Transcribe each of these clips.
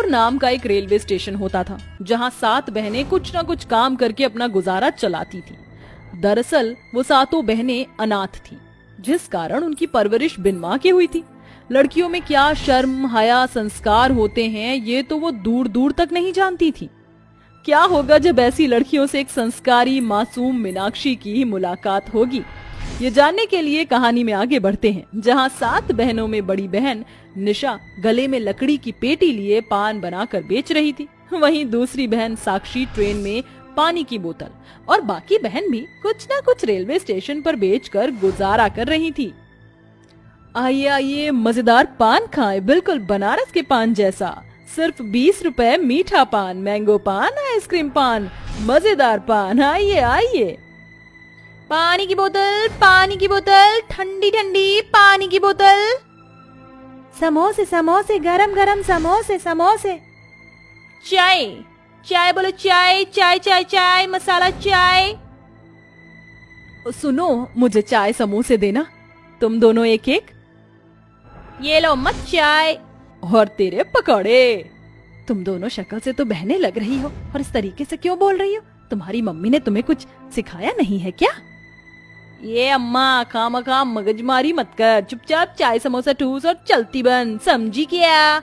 सातपुर नाम का एक रेलवे स्टेशन होता था, जहाँ 7 बहनें कुछ न कुछ काम करके अपना गुजारा चलाती थी। दरअसल वो 7 बहनें अनाथ थी, जिस कारण उनकी परवरिश बिन माँ की हुई थी। लड़कियों में क्या शर्म, हया, संस्कार होते हैं, ये तो वो दूर दूर तक नहीं जानती थी। क्या होगा जब ऐसी लड़कियों से एक संस्कारी मासूम मीनाक्षी की ही मुलाकात होगी, ये जानने के लिए कहानी में आगे बढ़ते हैं, जहाँ 7 बहनों में बड़ी बहन निशा गले में लकड़ी की पेटी लिए पान बनाकर बेच रही थी। वहीं दूसरी बहन साक्षी ट्रेन में पानी की बोतल, और बाकी बहन भी कुछ न कुछ रेलवे स्टेशन पर बेचकर गुजारा कर रही थी। आइए आइए, मजेदार पान खाएं, बिल्कुल बनारस के पान जैसा। सिर्फ 20 रुपए मीठा पान, मैंगो पान, आइसक्रीम पान, मजेदार पान, आइए आइए। पानी की बोतल, ठंडी ठंडी पानी की बोतल। समोसे समोसे, गरम गरम समोसे समोसे। चाय चाय बोलो, चाय चाय चाय चाय, मसाला चाय। सुनो, मुझे चाय समोसे देना, तुम दोनों एक एक। ये लो मत चाय। और तेरे पकौड़े। तुम दोनों शक्ल से तो बहनें लग रही हो, और इस तरीके से क्यों बोल रही हो? तुम्हारी मम्मी ने तुम्हें कुछ सिखाया नहीं है क्या? ये अम्मा, खामखा मगजमारी मत कर, चुपचाप चाय समोसा ठूस और चलती बन, समझी क्या?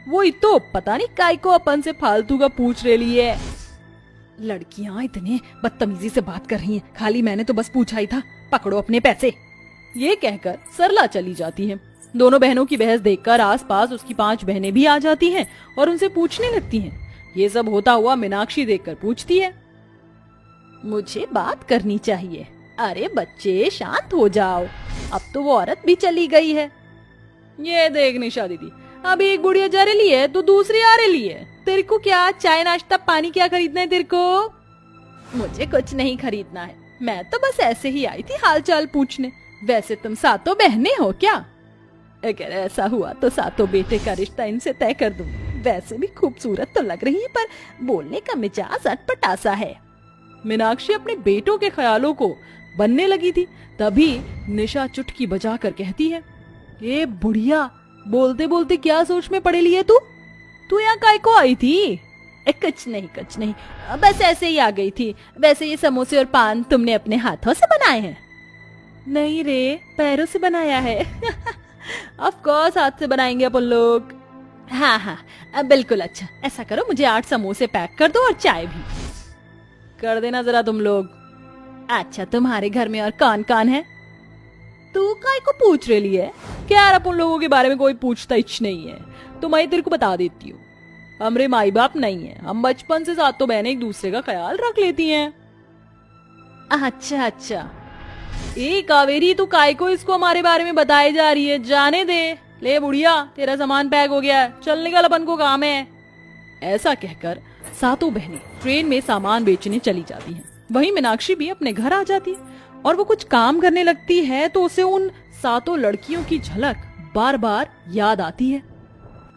वही तो, पता नहीं काय को अपन से फालतू का पूछ रही है। लड़कियां इतने बदतमीजी से बात कर रही हैं, खाली मैंने तो बस पूछा ही था, पकड़ो अपने पैसे। ये कहकर सरला चली जाती है। दोनों बहनों की बहस देखकर आसपास उसकी 5 बहनें भी आ जाती हैं और उनसे पूछने लगती हैं। ये सब होता हुआ मीनाक्षी देखकर पूछती है, मुझे बात करनी चाहिए। अरे बच्चे, शांत हो जाओ, अब तो वो औरत भी चली गई है। ये देख निशा दीदी, अभी एक बुढ़िया जा रही है तो दूसरी आ रही है। तेरे को क्या चाय नाश्ता पानी क्या खरीदना है तेरे को? मुझे कुछ नहीं खरीदना है, मैं तो बस ऐसे ही आई थी हाल चाल पूछने। वैसे तुम 7 बहनें हो क्या? अगर ऐसा हुआ तो 7 बेटे का रिश्ता इनसे तय कर दूं। वैसे भी खूबसूरत तो लग रही है, पर बोलने का मिजाज अटपटा सा है। मीनाक्षी अपने बेटों के ख्यालों को बनने लगी थी, तभी निशा चुटकी बजाकर कहती है, ए बुढ़िया, बोलते बोलते क्या सोच में पड़े लिए तू यहाँ काय को आई थी? कुछ नहीं, बस ऐसे ही आ गई थी। वैसे ये समोसे और पान तुमने अपने हाथों से बनाए हैं? नहीं रे, पैरों से बनाया है। ऑफ कोर्स, हाथ से बनाएंगे अपन लोग। हाँ, बिल्कुल। अच्छा, ऐसा करो, मुझे 8 समोसे पैक कर दो और चाय भी कर देना जरा तुम लोग। अच्छा, तुम्हारे घर में और कौन कौन है? तू काय को पूछ रही है? क्या यार, अपन लोगों के बारे में कोई पूछता ही नहीं है। तो मैं तेरे को बता देती हूँ, हमरे माई बाप नहीं है। हम बचपन से 7 बहनें एक दूसरे का ख्याल रख लेती हैं। अच्छा, ए कावेरी, तू काय को इसको हमारे बारे में बताए जा रही है? जाने दे। ले बुढ़िया, तेरा सामान पैक हो गया है, चल निकल, अपन को काम है। ऐसा कहकर 7 बहनें ट्रेन में सामान बेचने चली जाती हैं। वहीं मीनाक्षी भी अपने घर आ जाती है और वो कुछ काम करने लगती है तो उसे उन 7 लड़कियों की झलक बार बार याद आती है।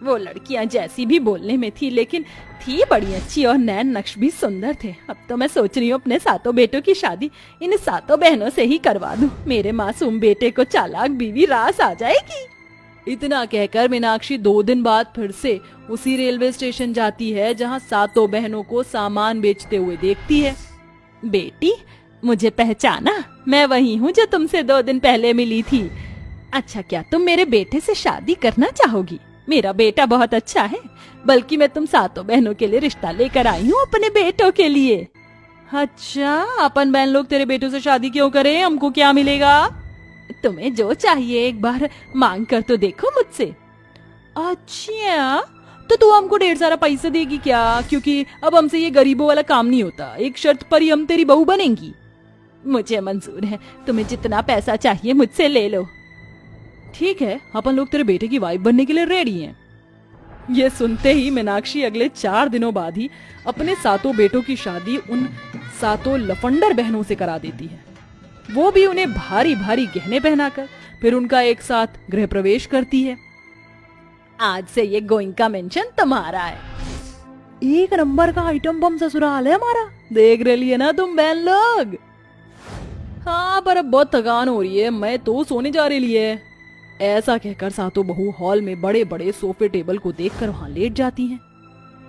वो लड़कियां जैसी भी बोलने में थी, लेकिन थी बड़ी अच्छी और नैन नक्श भी सुंदर थे। अब तो मैं सोच रही हूँ अपने 7 बेटों की शादी इन 7 बहनों से ही करवा दूं। मेरे मासूम बेटे को चालाक बीवी रास आ जाएगी। इतना कहकर मीनाक्षी 2 दिन बाद फिर से उसी रेलवे स्टेशन जाती है, जहाँ 7 बहनों को सामान बेचते हुए देखती है। बेटी, मुझे पहचाना? मैं वही हूँ जो तुमसे 2 दिन पहले मिली थी। अच्छा, क्या तुम मेरे बेटे से शादी करना चाहोगी? मेरा बेटा बहुत अच्छा है, बल्कि मैं तुम 7 बहनों के लिए रिश्ता लेकर आई हूँ, अपने बेटों के लिए। अच्छा, अपन बहन लोग तेरे बेटों से शादी क्यों करें? हमको क्या मिलेगा? तुम्हें जो चाहिए एक बार मांग कर तो देखो मुझसे। अच्छा, तो तू हमको ढेर सारा पैसा देगी क्या? क्योंकि अब हमसे ये गरीबों वाला काम नहीं होता। एक शर्त पर ही हम तेरी बहू बनेंगी। मुझे मंजूर है, तुम्हें जितना पैसा चाहिए मुझसे ले लो। ठीक है, अपन लोग तेरे बेटे की वाइफ बनने के लिए रेडी हैं। ये सुनते ही मीनाक्षी अगले 4 दिनों बाद ही अपने 7 बेटों की शादी उन 7 लफंडर बहनों से करा देती है। वो भी उन्हें भारी भारी गहने पहनाकर फिर उनका एक साथ गृह प्रवेश करती है। आज से ये गोइंग का मेंशन तुम्हारा है। एक नंबर का आइटम बम ससुराल है हमारा। देख रही है ना तुम बहन लोग? हाँ, पर अब बहुत थकान हो रही है, मैं तो सोने जा रही है। ऐसा कहकर सातो बहू हॉल में बड़े बड़े सोफे टेबल को देखकर वहाँ लेट जाती हैं।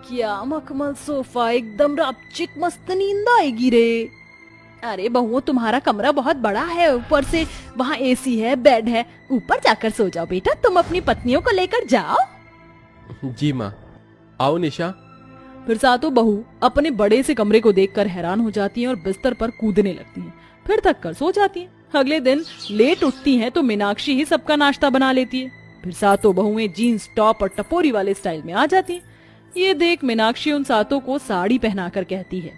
क्या मखमल सोफा, एकदम रापचिक, मस्त नींद आएगी रे। अरे बहुओं, तुम्हारा कमरा बहुत बड़ा है, ऊपर से वहाँ एसी है, बेड है, ऊपर जाकर सो जाओ बेटा, तुम अपनी पत्नियों को लेकर जाओ। जी माँ। आओ निशा। फिर सातो बहू अपने बड़े से कमरे को देखकर हैरान हो जाती हैं और बिस्तर पर कूदने लगती हैं, फिर थक कर सो जाती हैं। अगले दिन लेट उठती हैं तो मीनाक्षी ही सबका नाश्ता बना लेती है। फिर सातों बहुएं जीन्स टॉप और टपोरी वाले स्टाइल में आ जाती हैं। ये देख मीनाक्षी उन सातों को साड़ी पहनाकर कहती है,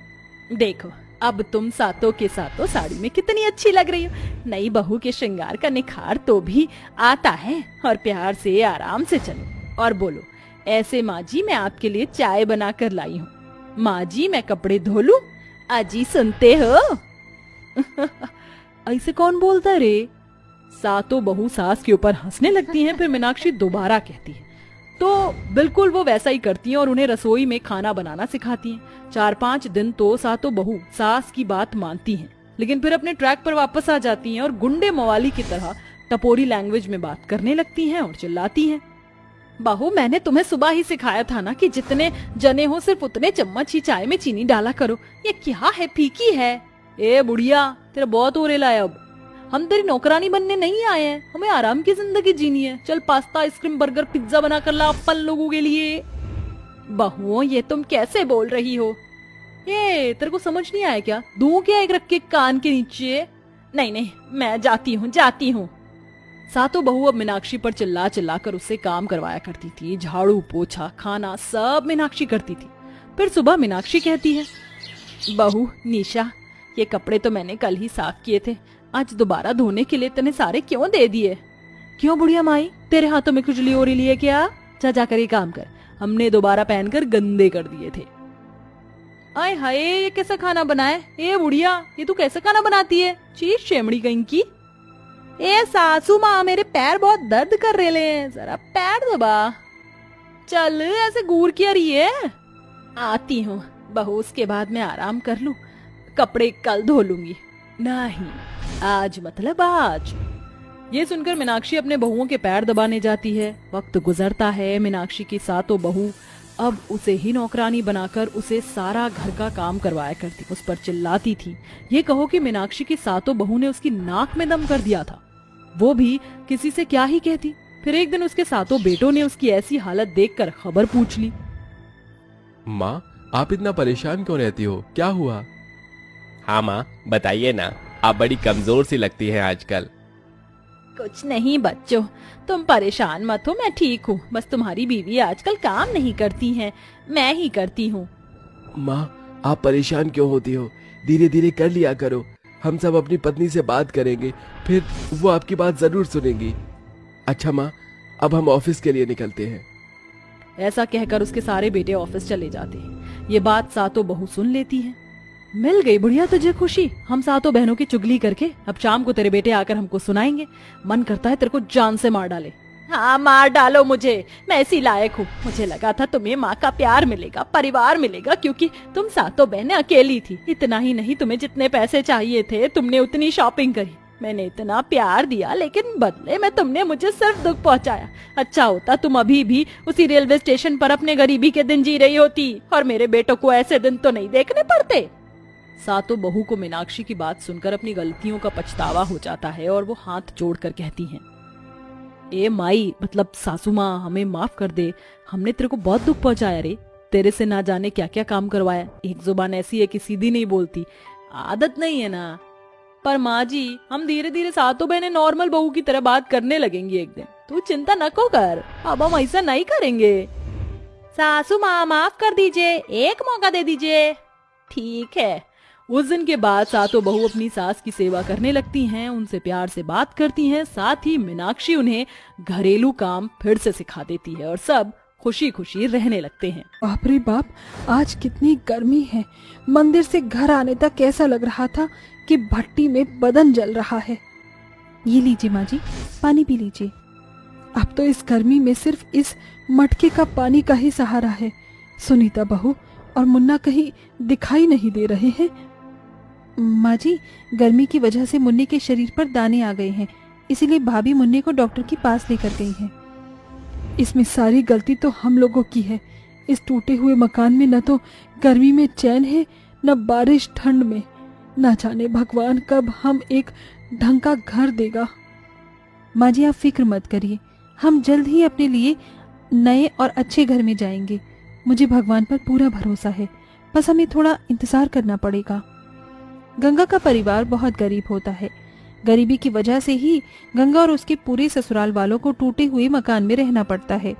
देखो अब तुम सातों के सातों साड़ी में कितनी अच्छी लग रही हो। नई बहू के श्रृंगार का निखार तो भी आता है। और प्यार से आराम से चलो और बोलो, ऐसे माँ जी मैं आपके लिए चाय बना कर लाई हूँ। माँ जी मैं कपड़े धो लूं? अजी सुनते हो? ऐसे कौन बोलता रे? सातों बहू सास के ऊपर हंसने लगती हैं। फिर मीनाक्षी दोबारा कहती है तो बिल्कुल वो वैसा ही करती हैं और उन्हें रसोई में खाना बनाना सिखाती हैं। 4-5 दिन तो सातों बहू सास की बात मानती हैं, लेकिन फिर अपने ट्रैक पर वापस आ जाती हैं और गुंडे मवाली की तरह टपोरी लैंग्वेज में बात करने लगती हैं और चिल्लाती हैं, बहू मैंने तुम्हें सुबह ही सिखाया था ना कि जितने जने हो सिर्फ उतने चम्मच ही चाय में चीनी डाला करो। ये क्या है, फीकी है। ए बुढ़िया, तेरा बहुत हो रेला है। अब हम तेरी नौकरानी बनने नहीं आए हैं, हमें आराम की जिंदगी जीनी है। चल पास्ता, आइसक्रीम, बर्गर, पिज्जा बना कर ला अपन लोगों के लिए। बहुओं ये तुम कैसे बोल रही हो? ये तेरे को समझ नहीं आया क्या? दूं क्या एक रख के कान के नीचे? नहीं नहीं, मैं जाती हूँ। सातों बहू अब मीनाक्षी पर चिल्ला चिल्ला कर उससे काम करवाया करती थी। झाड़ू, पोछा, खाना सब मीनाक्षी करती थी। फिर सुबह मीनाक्षी कहती है, बहू निशा, ये कपड़े तो मैंने कल ही साफ किए थे, आज दोबारा धोने के लिए तने सारे क्यों दे दिए? क्यों बुढ़िया माई, तेरे हाथों में खुजली हो रही है क्या? जा जाकर ये काम कर, हमने दोबारा पहनकर गंदे कर दिए थे। आय हाय, ये कैसा खाना बनाए? ए बुढ़िया, ये तू कैसा खाना बनाती है? चीज शेमड़ी कहीं की। ए सासू माँ, मेरे पैर बहुत दर्द कर रहे हैं, जरा पैर दबा। चल ऐसे घूर क्या रही है? आती हूँ बहू, उसके बाद मैं आराम कर लूं, कपड़े कल धो लूंगी। नहीं, आज मतलब आज। ये सुनकर मीनाक्षी अपने बहुओं के पैर दबाने जाती है। वक्त गुजरता है, मीनाक्षी की सातों बहू अब उसे ही नौकरानी बनाकर उसे सारा घर का काम करवाया करती, उस पर चिल्लाती थी। ये कहो कि मीनाक्षी की सातों बहू ने उसकी नाक में दम कर दिया था। वो भी किसी से क्या ही कहती। फिर एक दिन उसके सातों बेटों ने उसकी ऐसी हालत देखकर खबर पूछ ली। माँ, आप इतना परेशान क्यों रहती हो? क्या हुआ? हाँ माँ, बताइए ना, आप बड़ी कमजोर सी लगती हैं आजकल। कुछ नहीं बच्चों, तुम परेशान मत हो, मैं ठीक हूँ। बस तुम्हारी बीवी आजकल काम नहीं करती हैं, मैं ही करती हूँ। माँ, आप परेशान क्यों होती हो? धीरे धीरे कर लिया करो। हम सब अपनी पत्नी से बात करेंगे, फिर वो आपकी बात जरूर सुनेंगी। अच्छा माँ, अब हम ऑफिस के लिए निकलते हैं। ऐसा कहकर उसके सारे बेटे ऑफिस चले जाते हैं। ये बात सातों बहू सुन लेती हैं। मिल गई बुढ़िया तुझे खुशी, हम सातों बहनों की चुगली करके अब शाम को तेरे बेटे आकर हमको सुनाएंगे। मन करता है तेरे को जान से मार डाले। हाँ मार डालो मुझे, मैं ऐसी लायक हूँ। मुझे लगा था तुम्हें माँ का प्यार मिलेगा, परिवार मिलेगा, क्योंकि तुम सातों बहनें अकेली थी। इतना ही नहीं, तुम्हें जितने पैसे चाहिए थे तुमने उतनी शॉपिंग करी। मैंने इतना प्यार दिया, लेकिन बदले में तुमने मुझे सिर्फ दुख पहुंचाया। अच्छा होता तुम अभी भी उसी रेलवे स्टेशन पर अपने गरीबी के दिन जी रही होती और मेरे बेटों को ऐसे दिन तो नहीं देखने पड़ते। सातों बहू को मीनाक्षी की बात सुनकर अपनी गलतियों का पछतावा हो जाता है और वो हाथ जोड़कर कहती हैं, ए माई, मतलब सासू माँ, हमें माफ कर दे, हमने तेरे को बहुत दुख पहुंचाया रे। तेरे से ना जाने क्या क्या काम करवाया। एक जुबान ऐसी है कि सीधी नहीं बोलती, आदत नहीं है ना। पर माँ जी, हम धीरे धीरे सातों बहनें नॉर्मल बहू की तरह बात करने लगेंगी एक दिन, तू चिंता न को कर। अब हम ऐसा नहीं करेंगे। सासू माँ माफ कर दीजिए, एक मौका दे दीजिए। ठीक है। उस दिन के बाद सातों बहू अपनी सास की सेवा करने लगती हैं, उनसे प्यार से बात करती हैं। साथ ही मीनाक्षी उन्हें घरेलू काम फिर से सिखा देती है और सब खुशी खुशी रहने लगते हैं। बाप रे बाप, आज कितनी गर्मी है। मंदिर से घर आने तक ऐसा लग रहा था कि भट्टी में बदन जल रहा है। ये लीजिए माँ जी, पानी पी लीजिए। अब तो इस गर्मी में सिर्फ इस मटके का पानी का ही सहारा है। सुनीता बहू और मुन्ना कहीं दिखाई नहीं दे रहे हैं। माँ जी, गर्मी की वजह से मुन्ने के शरीर पर दाने आ गए हैं, इसीलिए भाभी मुन्ने को डॉक्टर के पास लेकर गई है। इसमें सारी गलती तो हम लोगों की है। इस टूटे हुए मकान में न तो गर्मी में चैन है, न बारिश ठंड में। न जाने भगवान कब हम एक ढंग का घर देगा। माँ जी, आप फिक्र मत करिए, हम जल्द ही अपने लिए नए और अच्छे घर में जाएंगे। मुझे भगवान पर पूरा भरोसा है, बस हमें थोड़ा इंतजार करना पड़ेगा। गंगा का परिवार बहुत गरीब होता है। गरीबी की वजह से ही गंगा और उसके पूरे ससुराल वालों को टूटे हुए मकान में रहना पड़ता है,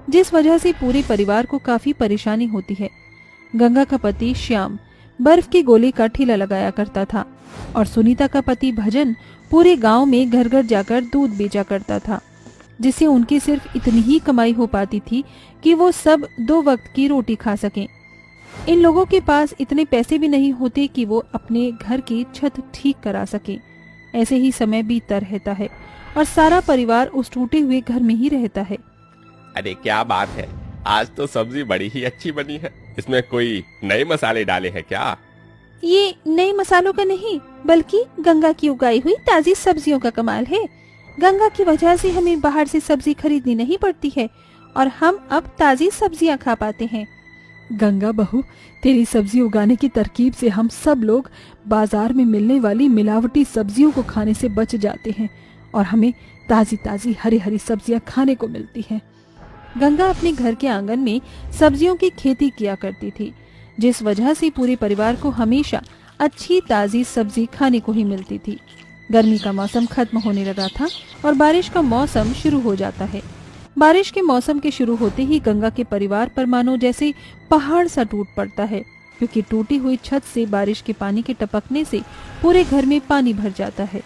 जिस वजह से पूरे परिवार को काफी परेशानी होती है। गंगा का पति श्याम बर्फ के गोले का ठेला लगाया करता था और सुनीता का पति भजन पूरे गांव में घर घर जाकर दूध बेचा करता था, जिससे उनकी सिर्फ इतनी ही कमाई हो पाती थी कि वो सब 2 वक्त की रोटी खा सकें। इन लोगों के पास इतने पैसे भी नहीं होते कि वो अपने घर की छत ठीक करा सके। ऐसे ही समय बीतता रहता है और सारा परिवार उस टूटे हुए घर में ही रहता है। अरे क्या बात है, आज तो सब्जी बड़ी ही अच्छी बनी है। इसमें कोई नए मसाले डाले हैं क्या? ये नए मसालों का नहीं, बल्कि गंगा की उगाई हुई ताजी सब्जियों का कमाल है। गंगा की वजह से हमें बाहर से सब्जी खरीदनी नहीं पड़ती है और हम अब ताजी सब्जियां खा पाते हैं। गंगा बहू, तेरी सब्जी उगाने की तरकीब से हम सब लोग बाजार में मिलने वाली मिलावटी सब्जियों को खाने से बच जाते हैं और हमें ताजी ताजी हरी हरी सब्जियां खाने को मिलती हैं। गंगा अपने घर के आंगन में सब्जियों की खेती किया करती थी, जिस वजह से पूरे परिवार को हमेशा अच्छी ताजी सब्जी खाने को ही मिलती थी। गर्मी का मौसम खत्म होने लगा था और बारिश का मौसम शुरू हो जाता है। बारिश के मौसम के शुरू होते ही गंगा के परिवार पर मानो जैसे पहाड़ सा टूट पड़ता है, क्योंकि टूटी हुई छत से बारिश के पानी के टपकने से पूरे घर में पानी भर जाता है।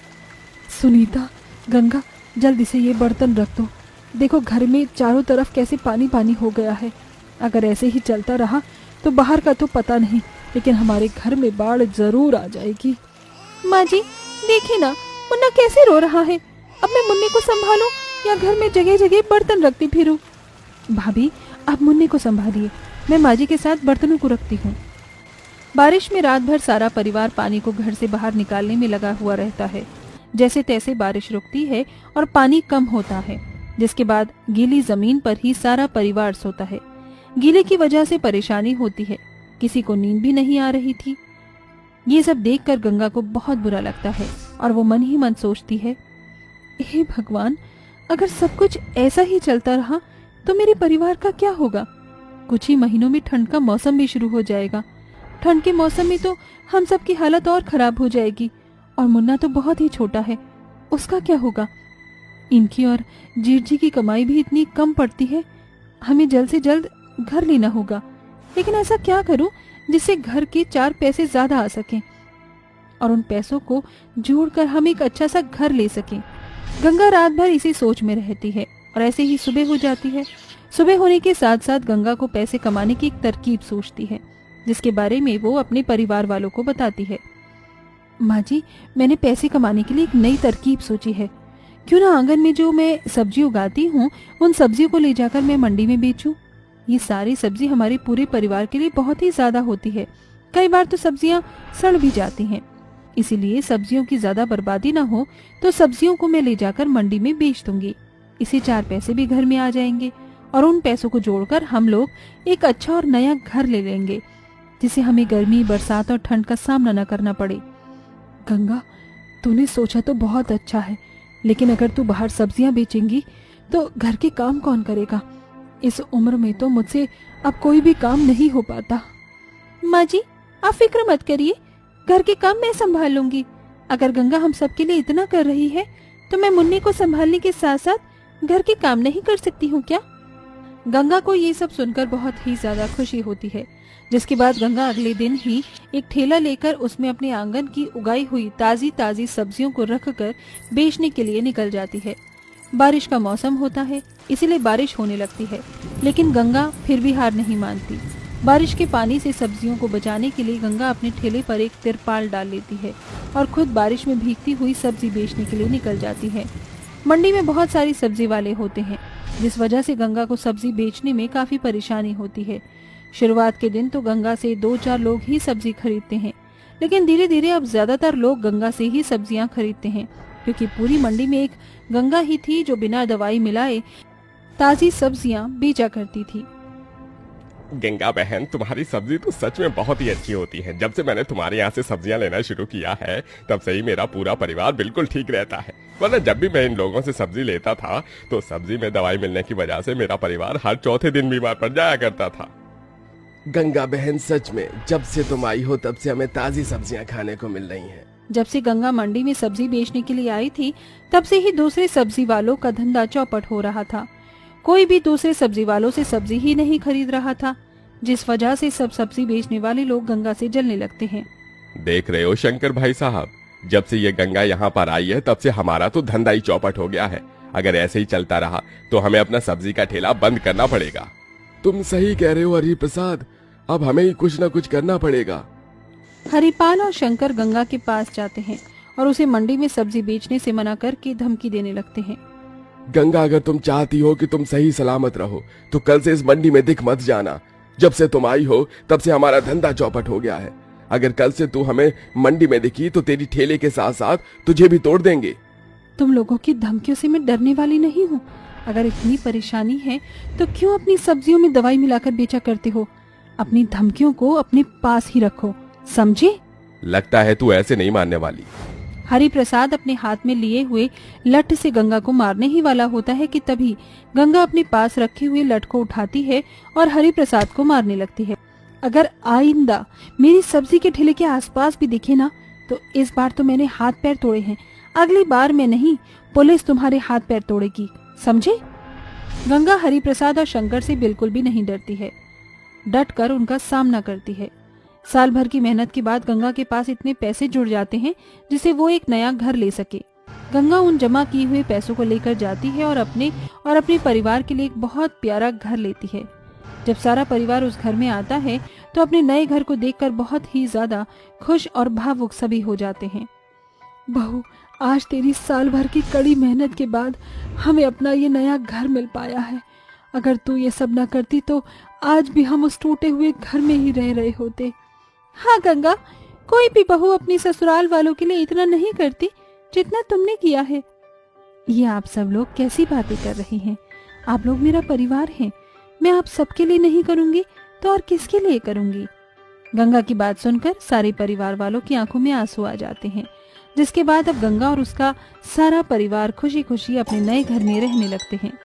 सुनीता, गंगा, जल्दी से ये बर्तन रख दो। देखो घर में चारों तरफ कैसे पानी पानी हो गया है। अगर ऐसे ही चलता रहा तो बाहर का तो पता नहीं, लेकिन हमारे घर में बाढ़ जरूर आ जाएगी। माँ जी, देखिए ना, मुन्ना कैसे रो रहा है। अब मैं मुन्ने को संभालूं या घर में जगह जगह बर्तन रखती फिरूं? भाभी, आप मुन्ने को संभालिए, मैं माँ जी के साथ बर्तनों को रखती हूँ। बारिश में रात भर सारा परिवार पानी को घर से बाहर निकालने में लगा हुआ रहता है। जैसे तैसे बारिश रुकती है और पानी कम होता है, जिसके बाद गीली जमीन पर ही सारा परिवार सोता है। गीले की वजह से परेशानी होती है, किसी को नींद भी नहीं आ रही थी। ये सब देखकर गंगा को बहुत बुरा लगता है और वो मन ही मन सोचती है, हे भगवान, अगर सब कुछ ऐसा ही चलता रहा तो मेरे परिवार का क्या होगा। कुछ ही महीनों में ठंड का मौसम भी शुरू हो जाएगा। ठंड के मौसम में तो हम सब की हालत और खराब हो जाएगी और मुन्ना तो बहुत ही छोटा है, उसका क्या होगा। इनकी और जीत जी की कमाई भी इतनी कम पड़ती है। हमें जल्द से जल्द घर लेना होगा, लेकिन ऐसा क्या करूं जिससे घर के 4 पैसे ज्यादा आ सकें और उन पैसों को जोड़कर हम एक अच्छा सा घर ले सकें। गंगा रात भर इसी सोच में रहती है और ऐसे ही सुबह हो जाती है। सुबह होने के साथ साथ गंगा को पैसे कमाने की एक तरकीब सोचती है, जिसके बारे में वो अपने परिवार वालों को बताती है। माँ जी, मैंने पैसे कमाने के लिए एक नई तरकीब सोची है। क्यों ना आंगन में जो मैं सब्जी उगाती हूँ उन सब्जियों को ले जाकर मैं मंडी में बेचूं। ये सारी सब्जी हमारे पूरे परिवार के लिए बहुत ही ज्यादा होती है। कई बार तो सब्जियां सड़ भी जाती हैं, इसीलिए सब्जियों की ज्यादा बर्बादी ना हो तो सब्जियों को मैं ले जाकर मंडी में बेच दूंगी। इसे 4 पैसे भी घर में आ जाएंगे और उन पैसों को जोड़कर हम लोग एक अच्छा और नया घर ले लेंगे, जिससे हमें गर्मी, बरसात और ठंड का सामना न करना पड़े। गंगा, तूने सोचा तो बहुत अच्छा है, लेकिन अगर तू बाहर सब्जियां बेचेंगी तो घर के काम कौन करेगा। इस उम्र में तो मुझसे अब कोई भी काम नहीं हो पाता। माँ जी, आप फिक्र मत करिए, घर के काम मैं संभाल लूंगी। अगर गंगा हम सबके लिए इतना कर रही है तो मैं मुन्ने को संभालने के साथ साथ घर के काम नहीं कर सकती हूँ क्या? गंगा को ये सब सुनकर बहुत ही ज्यादा खुशी होती है, जिसके बाद गंगा अगले दिन ही एक ठेला लेकर उसमें अपने आंगन की उगाई हुई ताजी ताजी सब्जियों को रखकर बेचने के लिए निकल जाती है। बारिश का मौसम होता है, इसीलिए बारिश होने लगती है, लेकिन गंगा फिर भी हार नहीं मानती। बारिश के पानी से सब्जियों को बचाने के लिए गंगा अपने ठेले पर एक तिरपाल डाल लेती है और खुद बारिश में भीगती हुई सब्जी बेचने के लिए निकल जाती है। मंडी में बहुत सारी सब्जी वाले होते हैं, जिस वजह से गंगा को सब्जी बेचने में काफी परेशानी होती है। शुरुआत के दिन तो गंगा से 2-4 लोग ही सब्जी खरीदते हैं, लेकिन धीरे धीरे अब ज्यादातर लोग गंगा से ही सब्जियां खरीदते हैं क्योंकि पूरी मंडी में एक गंगा ही थी जो बिना दवाई मिलाए ताजी सब्जियां बेचा करती थी। गंगा बहन, तुम्हारी सब्जी तो सच में बहुत ही अच्छी होती है। जब से मैंने तुम्हारे यहाँ से सब्जियां लेना शुरू किया है तब से ही मेरा पूरा परिवार बिल्कुल ठीक रहता है। वरना जब भी मैं इन लोगों से सब्जी लेता था तो सब्जी में दवाई मिलने की वजह से मेरा परिवार हर चौथे दिन बीमार पड़ जाया करता था। गंगा बहन, सच में जब से तुम आई हो तब से हमें ताजी सब्जियां खाने को मिल रही हैं। जब से गंगा मंडी में सब्जी बेचने के लिए आई थी तब से ही दूसरे सब्जी वालों का धंधा चौपट हो रहा था। कोई भी दूसरे सब्जी वालों से सब्जी ही नहीं खरीद रहा था, जिस वजह से सब सब्जी बेचने वाले लोग गंगा से जलने लगते हैं। देख रहे हो शंकर भाई साहब, जब से ये गंगा यहाँ पर आई है तब से हमारा तो धंधा ही चौपट हो गया है। अगर ऐसे ही चलता रहा तो हमें अपना सब्जी का ठेला बंद करना पड़ेगा। तुम सही कह रहे हो हरि प्रसाद, अब हमें ही कुछ न कुछ करना पड़ेगा। हरिपाल और शंकर गंगा के पास जाते हैं और उसे मंडी में सब्जी बेचने से मना करके धमकी देने लगते हैं। गंगा, अगर तुम चाहती हो कि तुम सही सलामत रहो तो कल से इस मंडी में दिख मत जाना। जब से तुम आई हो तब से हमारा धंधा चौपट हो गया है। अगर कल से तू हमें मंडी में दिखी तो तेरी ठेले के साथ साथ तुझे भी तोड़ देंगे। तुम लोगों की धमकियों से मैं डरने वाली नहीं हूँ। अगर इतनी परेशानी है तो क्यों अपनी सब्जियों में दवाई मिलाकर बेचा करते हो? अपनी धमकियों को अपने पास ही रखो, समझे? लगता है तू ऐसे नहीं मानने वाली। हरि प्रसाद अपने हाथ में लिए हुए लठ से गंगा को मारने ही वाला होता है कि तभी गंगा अपने पास रखे हुए लठ को उठाती है और हरि प्रसाद को मारने लगती है। अगर आइंदा मेरी सब्जी के ठेले के आसपास भी दिखे ना तो इस बार तो मैंने हाथ पैर तोड़े हैं, अगली बार मैं नहीं, पुलिस तुम्हारे हाथ पैर तोड़ेगी, समझे? गंगा हरि प्रसाद और शंकर से बिल्कुल भी नहीं डरती है, डट कर उनका सामना करती है। साल भर की मेहनत के बाद गंगा के पास इतने पैसे जुड़ जाते हैं जिसे वो एक नया घर ले सके। गंगा उन जमा किए हुए पैसों को लेकर जाती है और अपने परिवार के लिए एक बहुत प्यारा घर लेती है। जब सारा परिवार उस घर में आता है तो अपने नए घर को देखकर बहुत ही ज्यादा खुश और भावुक सभी हो जाते हैं। बहू, आज तेरी साल भर की कड़ी मेहनत के बाद हमें अपना ये नया घर मिल पाया है। अगर तू ये सब न करती तो आज भी हम उस टूटे हुए घर में ही रह रहे होते। हाँ गंगा, कोई भी बहू अपनी ससुराल वालों के लिए इतना नहीं करती जितना तुमने किया है। ये आप सब लोग कैसी बातें कर रही हैं? आप लोग मेरा परिवार हैं। मैं आप सबके लिए नहीं करूंगी तो और किसके लिए करूंगी? गंगा की बात सुनकर सारे परिवार वालों की आंखों में आंसू आ जाते हैं, जिसके बाद अब गंगा और उसका सारा परिवार खुशी खुशी अपने नए घर में रहने लगते हैं।